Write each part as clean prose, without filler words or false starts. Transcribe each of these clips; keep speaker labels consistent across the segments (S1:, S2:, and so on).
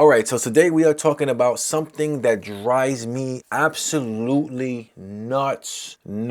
S1: All right, so today we are talking about something that drives me absolutely nuts, and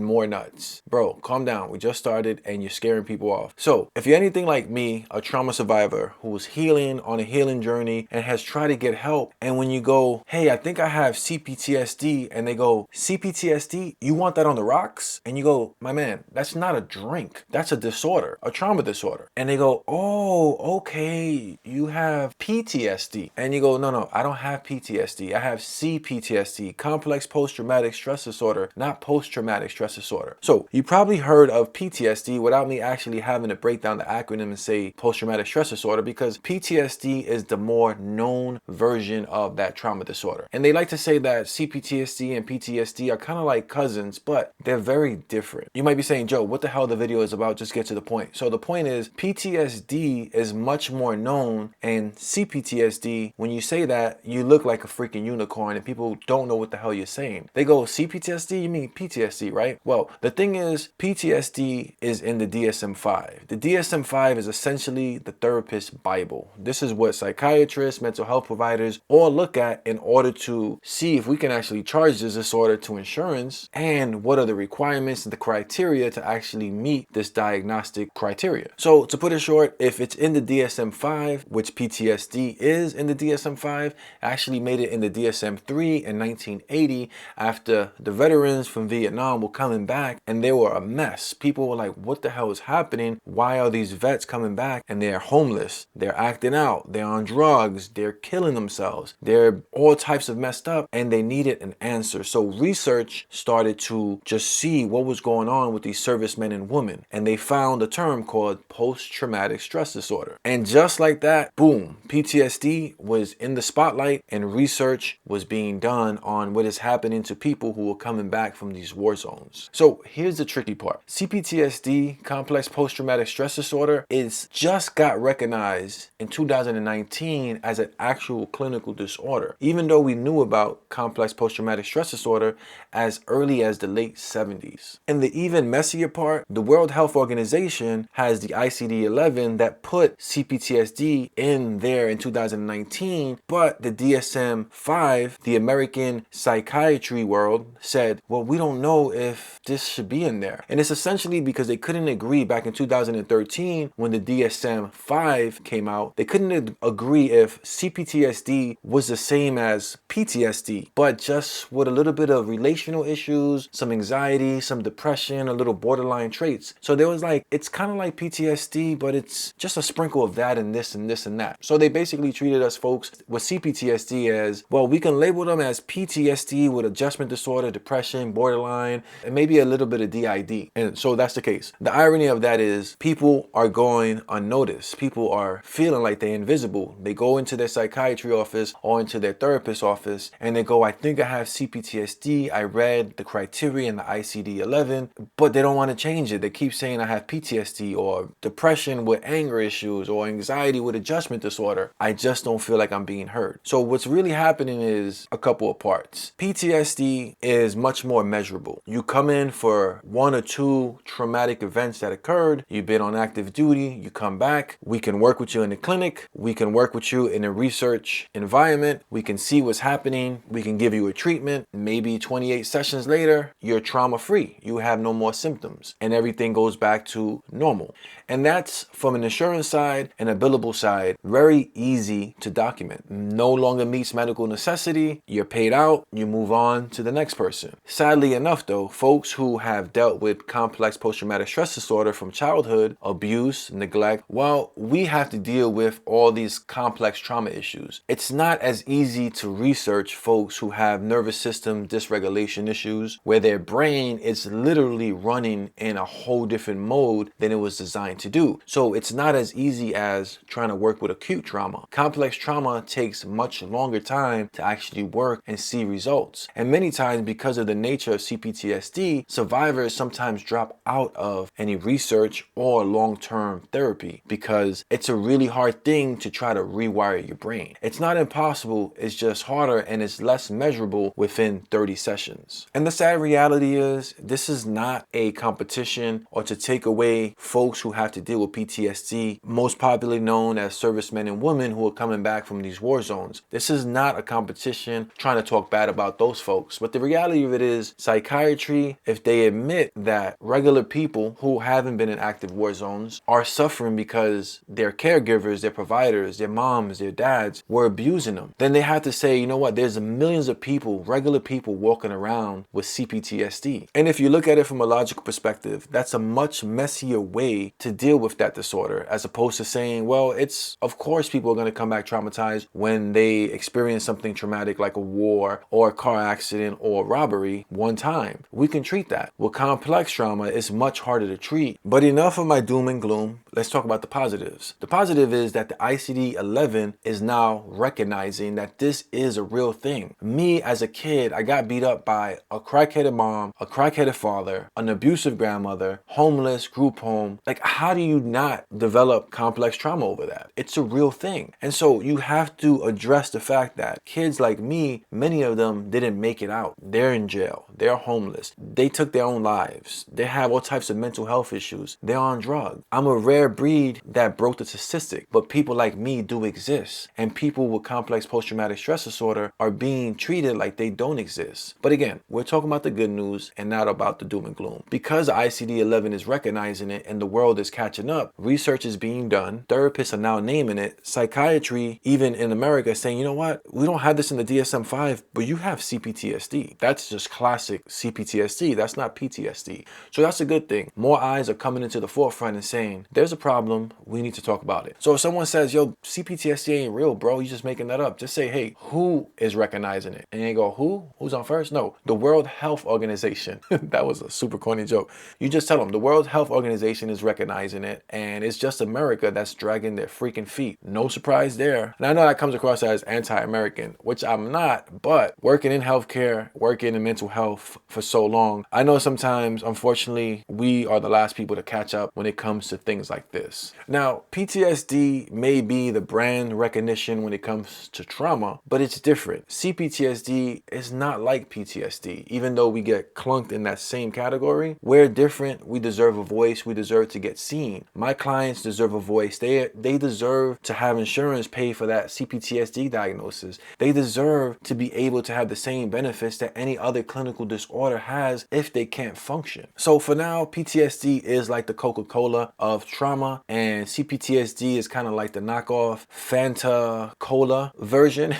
S1: more nuts. Bro, calm down. We just started and you're scaring people off. So if you're anything like me, a trauma survivor who was healing on a healing journey and has tried to get help, and when you go, hey, I think I have CPTSD, and they go, CPTSD, you want that on the rocks? And you go, my man, that's not a drink. That's a disorder, a trauma disorder. And they go, oh, okay, you have PTSD. And you go, no, I don't have PTSD. I have CPTSD, complex post-traumatic stress disorder, not post-traumatic stress disorder. So you probably heard of PTSD without me actually having to break down the acronym and say post-traumatic stress disorder, because PTSD is the more known version of that trauma disorder. And they like to say that CPTSD and PTSD are kind of like cousins, but they're very different. You might be saying, Joe, what the hell the video is about? Just get to the point. So the point is, PTSD is much more known, and CPTSD, when you say that, you look like a freaking unicorn and people don't know what the hell you're saying. They go, CPTSD, you mean PTSD, right? Well, the thing is, PTSD is in the DSM-5. The DSM-5 is essentially the therapist's Bible. This is what psychiatrists, mental health providers all look at in order to see if we can actually charge this disorder to insurance, and what are the requirements and the criteria to actually meet this diagnostic criteria. So to put it short, if it's in the DSM-5, which PTSD is in the DSM-5, actually made it in the DSM-3 in 1980 after the veterans from Vietnam were coming back and they were a mess. People were like, what the hell is happening? Why are these vets coming back and they're homeless? They're acting out. They're on drugs. They're killing themselves. They're all types of messed up, and they needed an answer. So research started to just see what was going on with these servicemen and women, and they found a term called post-traumatic stress disorder. And just like that, boom, PTSD was in the spotlight, and research was being done on what is happening to people who are coming back from these war zones. So here's the tricky part. CPTSD, complex post-traumatic stress disorder, is just got recognized in 2019 as an actual clinical disorder, even though we knew about complex post-traumatic stress disorder as early as the late 70s. And the even messier part, the World Health Organization has the ICD-11 that put CPTSD in there in 2019, but the DSM-5, the American psychiatry world, said, well, we don't know if this should be in there. And it's essentially because they couldn't agree back in 2013 when the DSM-5 came out. They couldn't agree if CPTSD was the same as PTSD, but just with a little bit of relational issues, some anxiety, some depression, a little borderline traits. So there was like, it's kind of like PTSD, but it's just a sprinkle of that and this and this and that. So they basically treated us folks with CPTSD as, well, we can label them as PTSD with adjustment disorder, depression, borderline, and maybe a little bit of DID. And so that's the case. The irony of that is people are going unnoticed. People are feeling like they're invisible. They go into their psychiatry office or into their therapist's office and they go, I think I have CPTSD. I read the criteria in the ICD-11, but they don't want to change it. They keep saying I have PTSD or depression with anger issues or anxiety with adjustment disorder. I just don't feel like I'm being heard. So what's really happening is a couple of parts. PTSD is much more measurable. You come in for 1 or 2 traumatic events that occurred. You've been on active duty. You come back. We can work with you in the clinic. We can work with you in a research environment. We can see what's happening. We can give you a treatment. Maybe 28 sessions later, you're trauma free. You have no more symptoms and everything goes back to normal. And that's, from an insurance side and a billable side, very easy to document. No longer meets medical necessity. You're paid out. You move on to the next person. Sadly enough though, folks who have dealt with complex post-traumatic stress disorder from childhood, abuse, neglect, well, we have to deal with all these complex trauma issues. It's not as easy to research folks who have nervous system dysregulation issues, where their brain is literally running in a whole different mode than it was designed to do. So it's not as easy as trying to work with acute trauma. Complex trauma takes much longer time to actually work and see results. And many times, because of the nature of CPTSD, survivors sometimes drop out of any research or long-term therapy because it's a really hard thing to try to rewire your brain. It's not impossible, it's just harder and it's less measurable within 30 sessions. And the sad reality is, this is not a competition or to take away folks who have to deal with PTSD, most popularly known known as servicemen and women who are coming back from these war zones. This is not a competition trying to talk bad about those folks, but the reality of it is psychiatry, if they admit that regular people who haven't been in active war zones are suffering because their caregivers, their providers, their moms, their dads were abusing them, then they have to say, you know what, there's millions of people, regular people walking around with CPTSD. And if you look at it from a logical perspective, that's a much messier way to deal with that disorder, as opposed to saying, well, it's, of course people are going to come back traumatized when they experience something traumatic like a war or a car accident or robbery one time. We can treat that. With complex trauma, it's much harder to treat. But enough of my doom and gloom. Let's talk about the positives. The positive is that the ICD-11 is now recognizing that this is a real thing. Me as a kid, I got beat up by a crackheaded mom, a crackheaded father, an abusive grandmother, homeless, group home. Like, how do you not develop complex trauma over that? It's a real thing. And so you have to address the fact that kids like me, many of them didn't make it out. They're in jail. They're homeless. They took their own lives. They have all types of mental health issues. They're on drugs. I'm a rare breed that broke the statistic, but people like me do exist. And people with complex post-traumatic stress disorder are being treated like they don't exist. But again, we're talking about the good news and not about the doom and gloom. Because ICD-11 is recognizing it and the world is catching up, research is being done. Therapists are now naming it. Psychiatry, even in America, is saying, you know what? We don't have this in the DSM-5, but you have CPTSD. That's just classic CPTSD. That's not PTSD. So that's a good thing. More eyes are coming into the forefront and saying, there's a problem. We need to talk about it. So if someone says, yo, CPTSD ain't real, bro, you're just making that up. Just say, hey, who is recognizing it? And they go, who? Who's on first? No, the World Health Organization. That was a super corny joke. You just tell them the World Health Organization is recognizing it, and it's just America that's dragging their freaking feet. No surprise there. And I know that comes across as anti-American, which I'm not, but working in healthcare, working in mental health for so long, I know sometimes, unfortunately, we are the last people to catch up when it comes to things like this. Now, PTSD may be the brand recognition when it comes to trauma, but it's different. CPTSD is not like PTSD. Even though we get clunked in that same category, we're different. We deserve a voice. We deserve to get seen. My clients deserve a voice. They deserve to have insurance pay for that CPTSD diagnosis. They deserve to be able to have the same benefits that any other clinical disorder has if they can't function. So for now, PTSD is like the Coca-Cola of trauma, and CPTSD is kind of like the knockoff Fanta Cola version.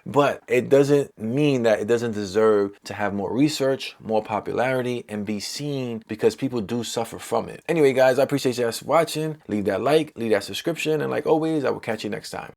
S1: But it doesn't mean that it doesn't deserve to have more research, more popularity, and be seen, because people do suffer from it. Anyway, guys, I appreciate you guys watching. Leave that like, leave that subscription, and like always, I will catch you next time.